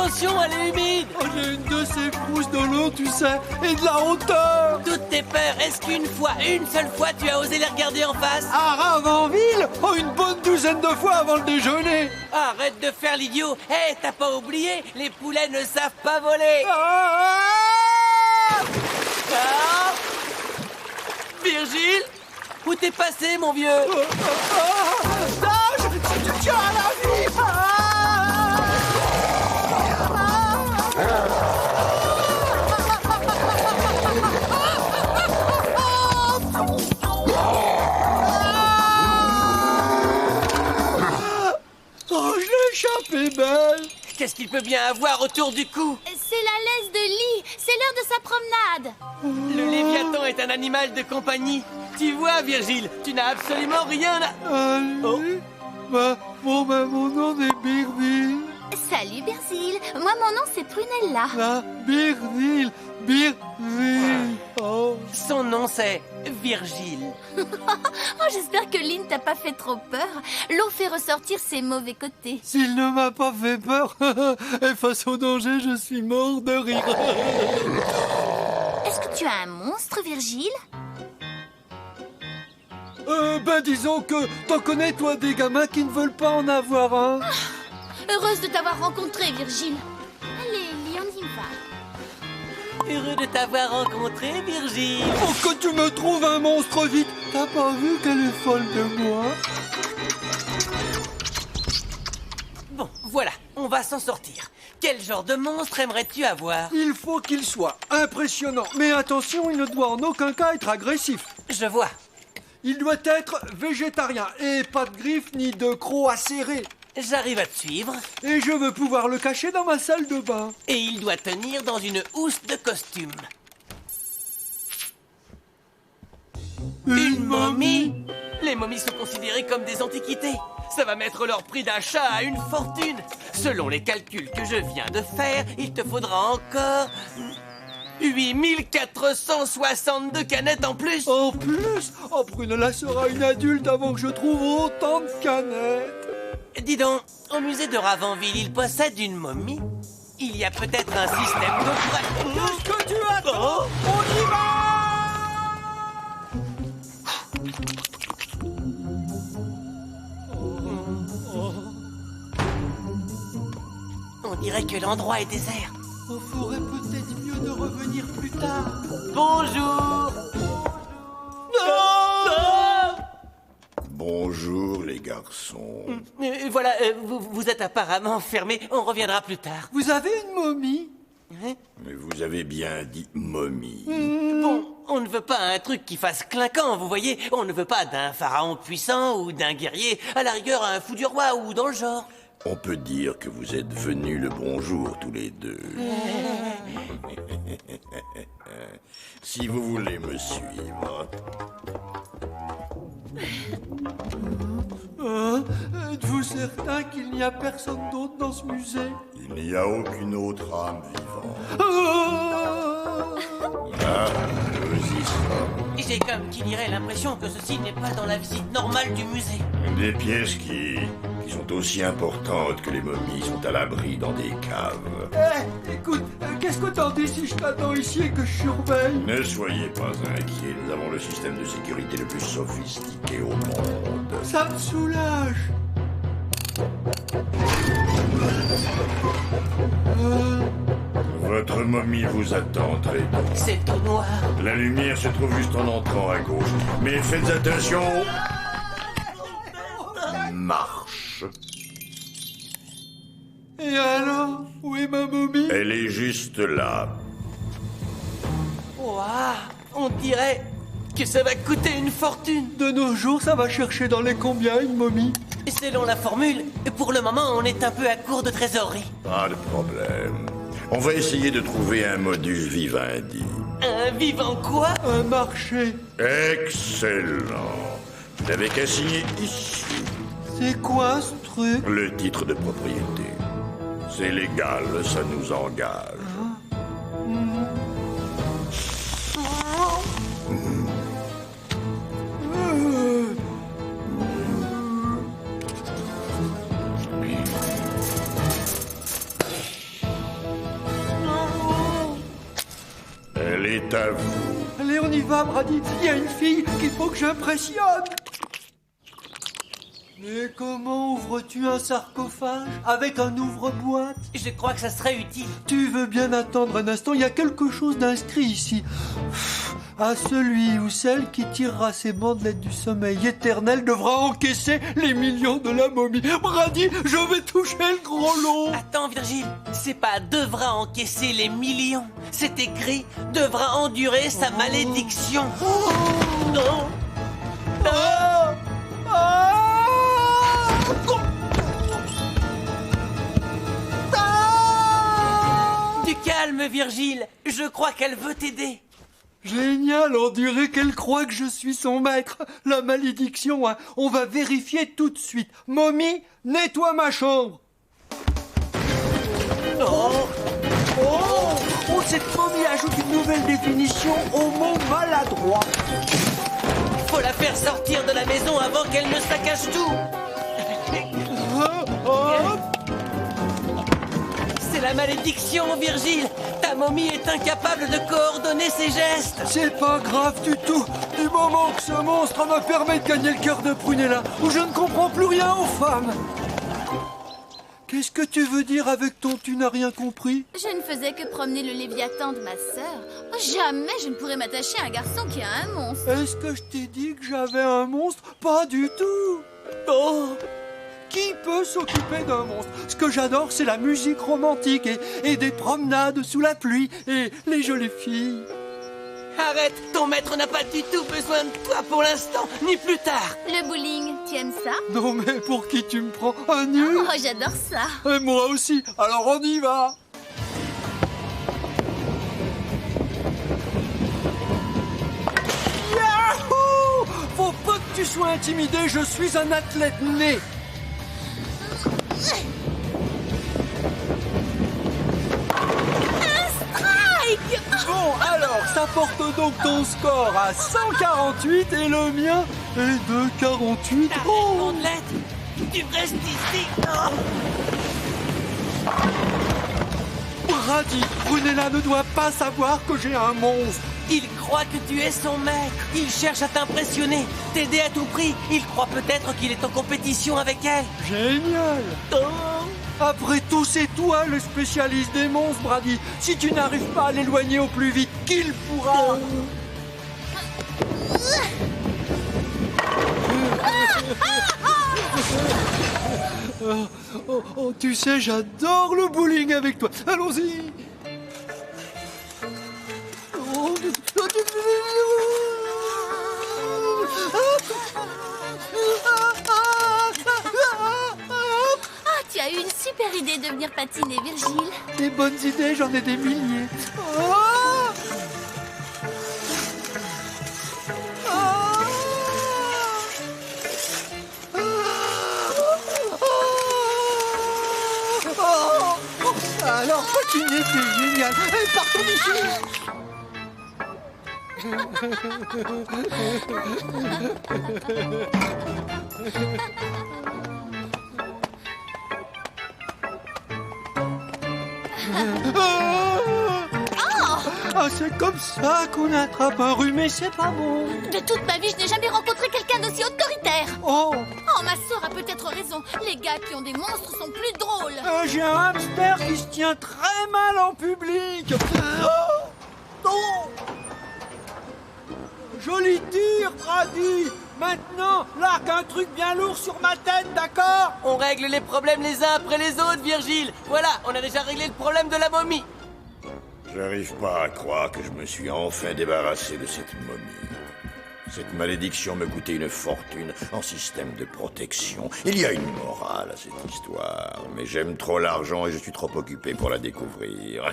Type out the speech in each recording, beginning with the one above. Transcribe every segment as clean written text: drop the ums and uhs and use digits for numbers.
Attention, elle est humide. Oh, j'ai une de ces frousses de l'eau, tu sais, et de la hauteur. Toutes tes peurs, est-ce qu'une seule fois, tu as osé les regarder en face? À Ravenville? Oh, une bonne douzaine de fois avant le déjeuner. Arrête de faire l'idiot. Hé, t'as pas oublié, les poulets ne savent pas voler. Ah! Ah Virgile, où t'es passé, mon vieux? Sage, tu tiens à la vie. Oh, je l'ai échappé, belle. Qu'est-ce qu'il peut bien avoir autour du cou? C'est la laisse de lit. C'est l'heure de sa promenade. Le Léviathan est un animal de compagnie. Tu vois, Virgile, tu n'as absolument rien à... Oh. Mon nom est Birdil. Salut, Virgile. Moi, mon nom, c'est Prunella. Ah, Birdil. Oh. Son nom, c'est Virgile. Oh, j'espère que Lynn t'a pas fait trop peur. L'eau fait ressortir ses mauvais côtés. S'il ne m'a pas fait peur, et face au danger, je suis mort de rire. Est-ce que tu as un monstre, Virgile? Disons que t'en connais, toi, des gamins qui ne veulent pas en avoir un. Heureuse de t'avoir rencontré, Virgile. Allez, Lynn, on y va. Heureux de t'avoir rencontré, Virgile. Pour que tu me trouves un monstre vite. T'as pas vu qu'elle est folle de moi? Bon, voilà, on va s'en sortir. Quel genre de monstre aimerais-tu avoir? Il faut qu'il soit impressionnant. Mais attention, il ne doit en aucun cas être agressif. Je vois. Il doit être végétarien et pas de griffes ni de crocs acérés. J'arrive à te suivre. Et je veux pouvoir le cacher dans ma salle de bain. Et il doit tenir dans une housse de costume. Une momie? Les momies sont considérées comme des antiquités. Ça va mettre leur prix d'achat à une fortune. Selon les calculs que je viens de faire, il te faudra encore 8462 canettes en plus. En plus? Oh, Prunella sera une adulte avant que je trouve autant de canettes. Dis donc, au musée de Ravenville, il possède une momie. Il y a peut-être un système de prêt. Qu'est-ce que tu attends? On y va! On dirait que l'endroit est désert. On ferait peut-être mieux de revenir plus tard. Bonjour. Bonjour les garçons. Voilà, vous êtes apparemment fermé. On reviendra plus tard. Vous avez une momie? Hein? Mais vous avez bien dit momie. Bon, on ne veut pas un truc qui fasse clinquant, vous voyez. On ne veut pas d'un pharaon puissant ou d'un guerrier. À la rigueur, un fou du roi ou dans le genre. On peut dire que vous êtes venus le bonjour tous les deux. Si vous voulez me suivre. Êtes-vous certain qu'il n'y a personne d'autre dans ce musée? Il n'y a aucune autre âme vivante. Ah, Nous y sommes. J'ai comme qui dirait l'impression que ceci n'est pas dans la visite normale du musée. Des pièces qui sont aussi importantes que les momies sont à l'abri dans des caves. écoute, qu'est-ce que t'en dis si je t'attends ici et que je surveille? Ne soyez pas inquiets, nous avons le système de sécurité le plus sophistiqué au monde. Ça me soulage. Votre momie vous attend très tôt. C'est tout noir. La lumière se trouve juste en entrant à gauche. Mais faites attention. Marche. Et alors? Où est ma momie? Elle est juste là. Ouah, on dirait que ça va coûter une fortune. De nos jours, ça va chercher dans les combien, une momie? Selon la formule, pour le moment, on est un peu à court de trésorerie. Pas de problème. On va essayer de trouver un modus vivendi. Un vivant quoi? Un marché. Excellent. Vous n'avez qu'à signer ici C'est quoi ce truc? le titre de propriété. C'est légal, ça nous engage. Elle est à vous. Allez, on y va, Brady. Il y a une fille qu'il faut que j'impressionne. Mais comment ouvres-tu un sarcophage avec un ouvre-boîte? Je crois que ça serait utile. Tu veux bien attendre un instant, il y a quelque chose d'inscrit ici. À celui ou celle qui tirera ses bandelettes du sommeil éternel devra encaisser les millions de la momie. Brady, je vais toucher le gros lot. Attends, Virgile, c'est pas devra encaisser les millions. C'est écrit devra endurer sa malédiction. Non. Ah, ah, Du calme, Virgile. Je crois qu'elle veut t'aider. Génial, on dirait qu'elle croit que je suis son maître. La malédiction, hein. On va vérifier tout de suite. Momie, nettoie ma chambre. Oh, cette momie ajoute une nouvelle définition au mot maladroit. Faut la faire sortir de la maison avant qu'elle ne saccage tout. C'est la malédiction, Virgile. Ta momie est incapable de coordonner ses gestes. C'est pas grave du tout. Du moment que ce monstre me permet de gagner le cœur de Prunella, où je ne comprends plus rien aux femmes. Qu'est-ce que tu veux dire avec ton tu n'as rien compris? Je ne faisais que promener le Léviathan de ma sœur. Jamais je ne pourrais m'attacher à un garçon qui a un monstre. Est-ce que je t'ai dit que j'avais un monstre? Pas du tout. Oh, qui peut s'occuper d'un monstre? Ce que j'adore, c'est la musique romantique et des promenades sous la pluie et les jolies filles. Arrête, ton maître n'a pas du tout besoin de toi pour l'instant, ni plus tard. Le bowling, tu aimes ça? Non mais pour qui tu me prends? Un nul? Oh, j'adore ça. Et moi aussi, alors on y va. Yahoo! Faut pas que tu sois intimidé, je suis un athlète né. Bon, alors, ça porte donc ton score à 148 et le mien est de 48. Arrête, Oh! bandelette. Tu restes ici. Oh. Brady, Prunella ne doit pas savoir que j'ai un monstre. Il croit que tu es son maître. Il cherche à t'impressionner, t'aider à tout prix. Il croit peut-être qu'il est en compétition avec elle. Génial. Oh. Après tout, c'est toi le spécialiste des monstres, Brady. Si tu n'arrives pas à l'éloigner au plus vite qu'il pourra... Oh, tu sais, j'adore le bowling avec toi. Allons-y. Tu as eu une super idée de venir patiner, Virgile. Des bonnes idées, j'en ai des milliers. Alors, patiner, c'est génial. Hey, partons d'ici. Ah, c'est comme ça qu'on attrape un rhume et c'est pas bon. De toute ma vie, je n'ai jamais rencontré quelqu'un d'aussi autoritaire. Oh, Ma sœur a peut-être raison. Les gars qui ont des monstres sont plus drôles. j'ai un hamster qui se tient très mal en public. Oh. Joli tir, Brady. Maintenant, largue un truc bien lourd sur ma tête, d'accord? On règle les problèmes les uns après les autres, Virgile. Voilà, on a déjà réglé le problème de la momie. J'arrive pas à croire que je me suis enfin débarrassé de cette momie. Cette malédiction me coûtait une fortune en système de protection. Il y a une morale à cette histoire, mais j'aime trop l'argent et je suis trop occupé pour la découvrir.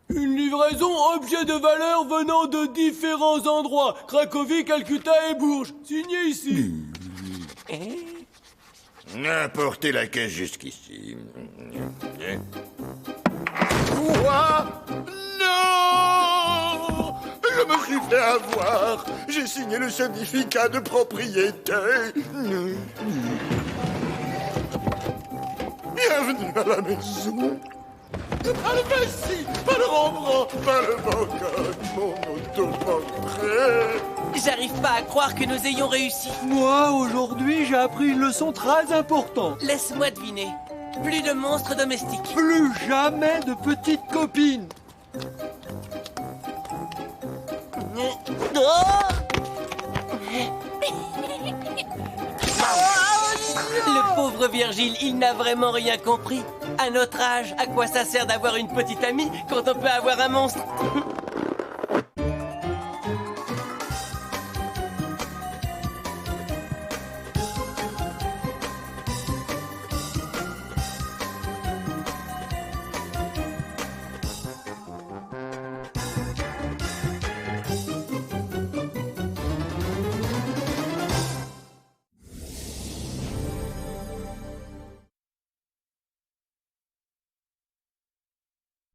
Une livraison objet de valeur venant de différents endroits. Cracovie, Calcutta et Bourges. Signé ici. Apportez la caisse jusqu'ici. Quoi? Non! Je me suis fait avoir. J'ai signé le certificat de propriété. à la maison. Pas le Vinci, pas le Rembrandt, pas le Van Gogh, mon autoportrait. J'arrive pas à croire que nous ayons réussi. Moi, aujourd'hui, j'ai appris une leçon très importante. Laisse-moi deviner. Plus de monstres domestiques. Plus jamais de petites copines. Le pauvre Virgile, il n'a vraiment rien compris. À notre âge, à quoi ça sert d'avoir une petite amie quand on peut avoir un monstre?